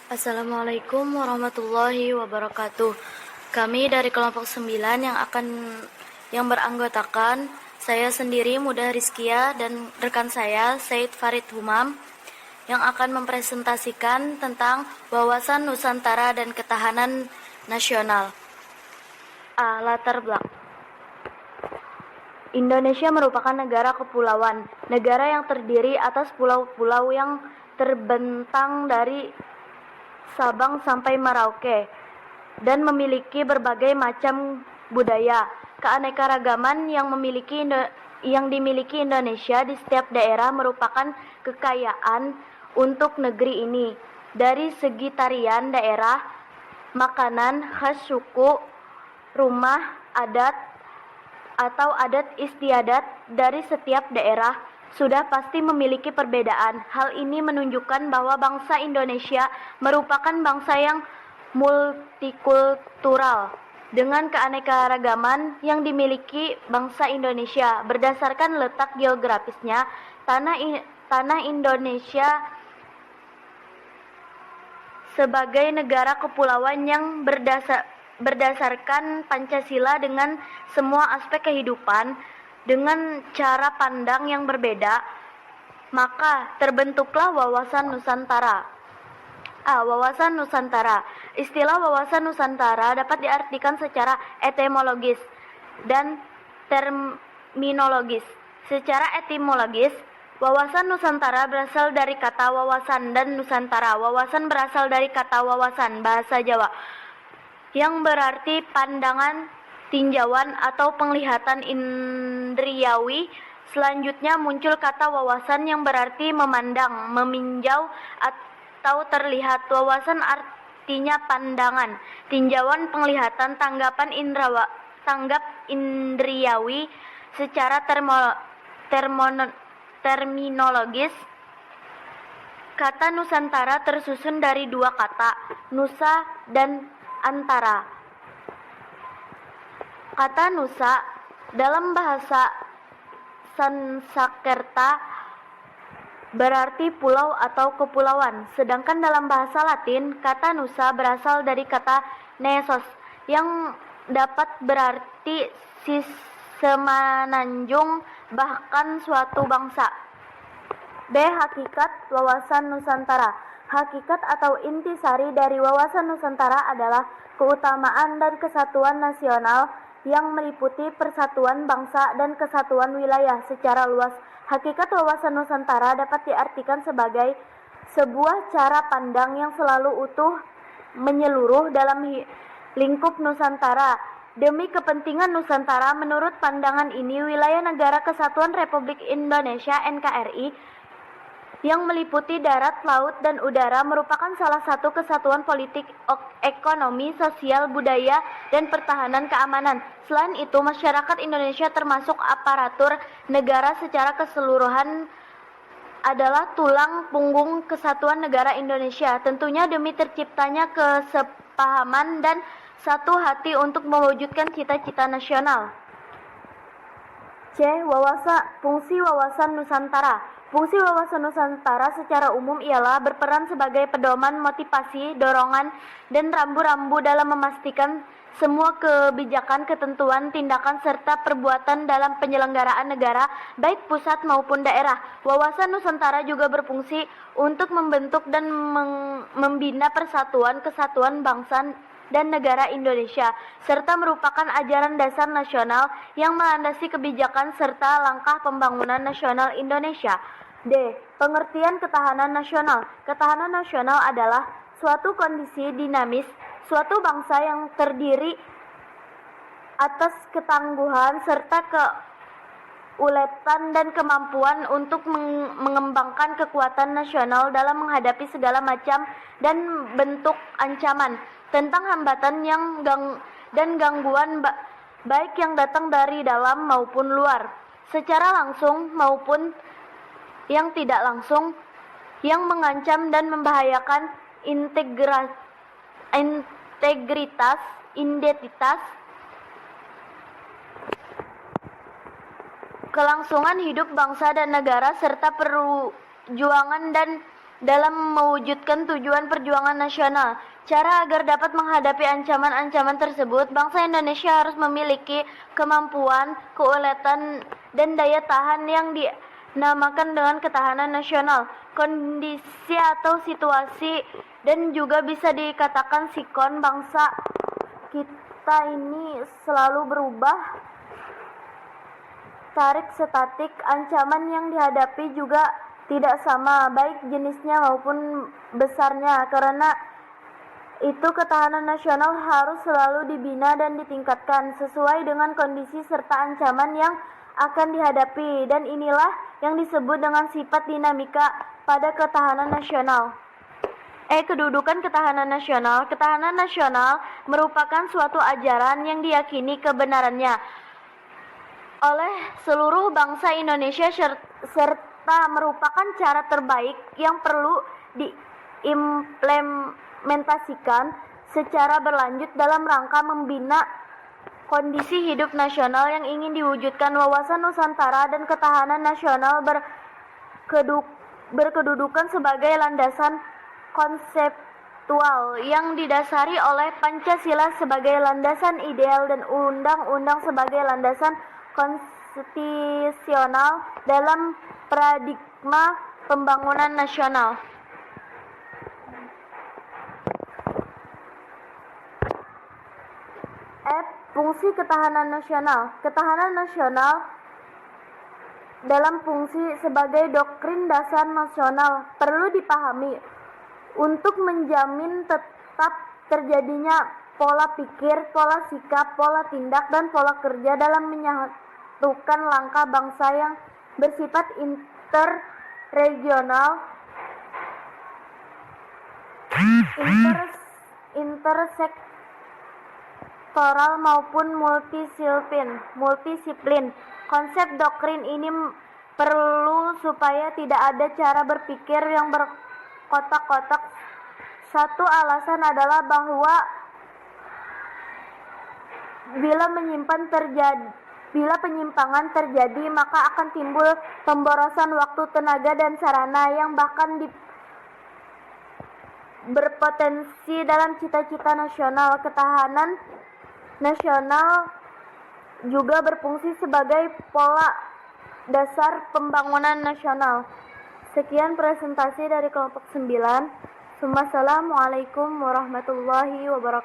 Assalamualaikum warahmatullahi wabarakatuh. Kami dari kelompok 9 yang beranggotakan saya sendiri Mudah Rizkia dan rekan saya Said Farid Humam yang akan mempresentasikan tentang wawasan Nusantara dan ketahanan nasional. Latar belakang. Indonesia merupakan negara kepulauan, negara yang terdiri atas pulau-pulau yang terbentang dari Sabang sampai Merauke dan memiliki berbagai macam budaya. Keanekaragaman yang dimiliki Indonesia di setiap daerah merupakan kekayaan untuk negeri ini. Dari segi tarian daerah, makanan khas suku, rumah adat atau adat istiadat dari setiap daerah sudah pasti memiliki perbedaan. Hal ini menunjukkan bahwa bangsa Indonesia merupakan bangsa yang multikultural dengan keanekaragaman yang dimiliki bangsa Indonesia. Berdasarkan letak geografisnya, tanah Indonesia sebagai negara kepulauan yang berdasarkan Pancasila dengan semua aspek kehidupan dengan cara pandang yang berbeda, maka terbentuklah wawasan Nusantara. Wawasan Nusantara. Istilah wawasan Nusantara dapat diartikan secara etimologis dan terminologis. Secara etimologis, wawasan Nusantara berasal dari kata wawasan dan Nusantara. Wawasan berasal dari kata wawasan, bahasa Jawa, yang berarti pandangan, tinjauan atau penglihatan indriawi. Selanjutnya muncul kata wawasan yang berarti memandang, meminjau atau terlihat. Wawasan artinya pandangan, tinjauan, penglihatan, tanggap indriawi. Secara terminologis, kata Nusantara tersusun dari dua kata, nusa dan antara. Kata nusa dalam bahasa Sanskerta berarti pulau atau kepulauan, sedangkan dalam bahasa Latin kata nusa berasal dari kata nesos yang dapat berarti semenanjung, bahkan suatu bangsa. Hakikat wawasan Nusantara. Hakikat atau intisari dari wawasan Nusantara adalah keutamaan dan kesatuan nasional yang meliputi persatuan bangsa dan kesatuan wilayah secara luas. Hakikat wawasan Nusantara dapat diartikan sebagai sebuah cara pandang yang selalu utuh menyeluruh dalam lingkup Nusantara. Demi kepentingan Nusantara, menurut pandangan ini, wilayah Negara Kesatuan Republik Indonesia (NKRI) yang meliputi darat, laut, dan udara merupakan salah satu kesatuan politik, ekonomi, sosial, budaya, dan pertahanan keamanan. Selain itu, masyarakat Indonesia termasuk aparatur negara secara keseluruhan adalah tulang punggung kesatuan negara Indonesia. Tentunya demi terciptanya kesepahaman dan satu hati untuk mewujudkan cita-cita nasional. Fungsi wawasan Nusantara. Fungsi wawasan Nusantara secara umum ialah berperan sebagai pedoman, motivasi, dorongan, dan rambu-rambu dalam memastikan semua kebijakan, ketentuan, tindakan, serta perbuatan dalam penyelenggaraan negara, baik pusat maupun daerah. Wawasan Nusantara juga berfungsi untuk membentuk dan membina persatuan, kesatuan bangsa dan negara Indonesia, serta merupakan ajaran dasar nasional yang melandasi kebijakan serta langkah pembangunan nasional Indonesia. Pengertian ketahanan nasional. Ketahanan nasional adalah suatu kondisi dinamis suatu bangsa yang terdiri atas ketangguhan serta keuletan dan kemampuan untuk mengembangkan kekuatan nasional dalam menghadapi segala macam dan bentuk ancaman, tentang hambatan dan gangguan baik yang datang dari dalam maupun luar, secara langsung maupun yang tidak langsung, yang mengancam dan membahayakan integritas, identitas, kelangsungan hidup bangsa dan negara, serta perjuangan dan dalam mewujudkan tujuan perjuangan nasional. Cara agar dapat menghadapi ancaman-ancaman tersebut, bangsa Indonesia harus memiliki kemampuan, keuletan, dan daya tahan yang dinamakan dengan ketahanan nasional. Kondisi atau situasi dan juga bisa dikatakan sikon bangsa kita ini selalu berubah, tarik statik. Ancaman yang dihadapi juga tidak sama, baik jenisnya maupun besarnya. Karena itu ketahanan nasional harus selalu dibina dan ditingkatkan sesuai dengan kondisi serta ancaman yang akan dihadapi, dan inilah yang disebut dengan sifat dinamika pada ketahanan nasional. Kedudukan ketahanan nasional. Ketahanan nasional merupakan suatu ajaran yang diyakini kebenarannya oleh seluruh bangsa Indonesia serta merupakan cara terbaik yang perlu diimplementasikan secara berlanjut dalam rangka membina kondisi hidup nasional yang ingin diwujudkan. Wawasan Nusantara dan ketahanan nasional berkedudukan sebagai landasan konseptual yang didasari oleh Pancasila sebagai landasan ideal dan undang-undang sebagai landasan konstitusional dalam paradigma pembangunan nasional. Fungsi ketahanan nasional. Ketahanan nasional dalam fungsi sebagai doktrin dasar nasional perlu dipahami untuk menjamin tetap terjadinya pola pikir, pola sikap, pola tindak, dan pola kerja dalam menyatukan langkah bangsa yang bersifat interregional, intersektoral maupun multidisiplin. Konsep doktrin ini perlu supaya tidak ada cara berpikir yang berkotak-kotak. Satu alasan adalah bahwa bila penyimpangan terjadi, maka akan timbul pemborosan waktu, tenaga, dan sarana yang bahkan berpotensi dalam cita-cita nasional. Ketahanan nasional juga berfungsi sebagai pola dasar pembangunan nasional. Sekian presentasi dari kelompok 9. Wassalamualaikum warahmatullahi wabarakatuh.